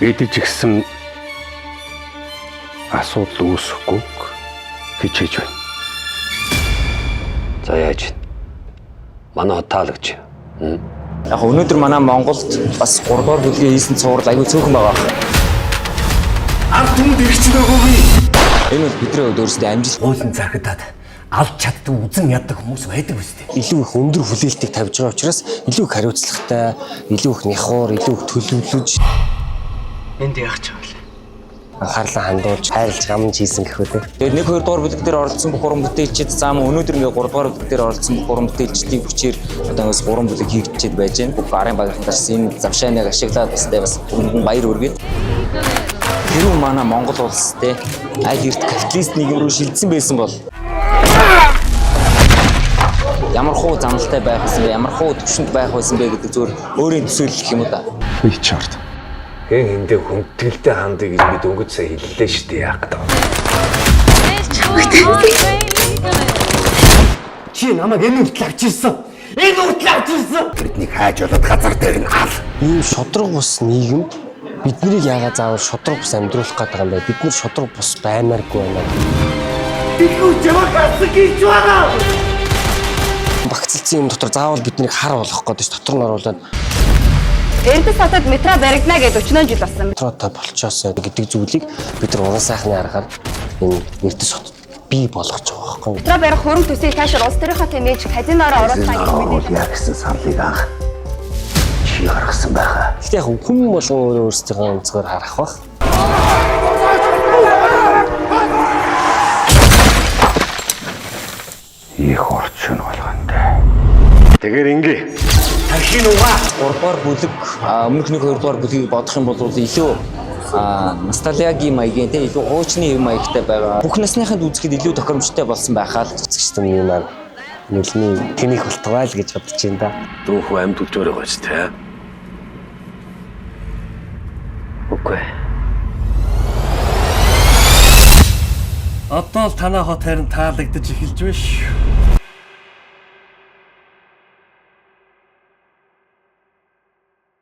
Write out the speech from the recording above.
Эдэж гисэн асуудал үүсэхгүй хичээж байна. За яаж вэ? Манай хот таалагч. Яг өнөөдөр манай Монголд бас 3 дугаар бүлгийн хийсэн цуврал аягүй цөөхөн байгаа. Ард түмэнд ирчихсэн байгаагүй. Энэ бол бидний хувьд өөрсдөө амжилт Уулын зархадаад алж чаддаг үзэн яддаг хүмүүс байдаг үстэй. илүү их өндөр хүлээлтийг тавьж байгаа учраас илүү их хариуцлагатай, илүү их няхуур, илүү их төлөвлөж Энд яах ч юм бэ? анхаарлаа хандуулж, хайрлж гамж хийсэн гэх үү те. Тэгээд 1 2 дугаар бүлэг дээр оролцсон бүх уран бүтээлчид заам өнөөдөр ингээ 3 дугаар бүлэг дээр оролцсон бүх уран бүтээлчдийн хүчээр одоо ингээс 3 бүлэг хийгдчихэд байж байна. Бүх арын багийнхаас энэ завшааныг ашиглаад бас өргөн баяр үргээд хэрвээ манай Монгол улс те аль эрт капиталист нийгэм рүү шилжсэн байсан бол ямар хуу замналтай байх байсан бэ, ямар хуу төвшөнд байх байсан бэ гэдэг зөвөр өөрийн төсөөлөх юм уу та. Ричард. Хэн эндээ хүндэтгэлтэй хандъя гэж би дөнгөж сая хэллээ шүү дээ яах гэдэг. Чи намайг энэ хүртэл авч ирсэн. Энэ хүртэл авч ирсэн. Бидний хайж болоод газар дээр нь ал. Ийм шодрог бус нийгэм биднийг яагаад заавал шодрог бус амьдруулах гэдэг юм бэ? Бид нар шодрог бус баймааргүй байна. Тэгвэл чамайг асах гэж байгаа. Багцлцсан юм дотор заавал биднийг хар болгох гэдэг чинь дотор нь оруулаад Эрдэс хотод метро баригдана гэж 40 жил болсон. метротой болчоосоо гэдэг зүйлийг бид нар уран сайхны аргаар энэ Эрдэс хотод бий болгож байгаа байхгүй юу? Метро барих хөрөнгө төсвийг цаашаа улс төрийн хотын нээж казиноороо оруулсан гэж мэдээлэл. Яг гэсэн сарлыг анх чи гаргасан байхаа. Гэхдээ яг хүн болгон өөрөө өөрсдийнхөө онцгойр харах бах. Их орчин болгондоо. Тэгэхээр ингээ. Тархийн угаа. 3 дугаар бүлэг өмнөх 1 2 дугаар бүлгийг бодох юм бол илүү ностальгийн маягийн те илүү хуучны маягтай байгаа. Бүх насныханд үзэхэд илүү тохиромжтой болсон байхаа л цэцэгчсэн юм аа. Нэлний тэнийх болтугай л гэж бодож байна да. Дүүхүү амьд үлдвэрээ гоц те. Үгүй. Одоо л танаа хот харин таалагдаж эхэлж байна шүү.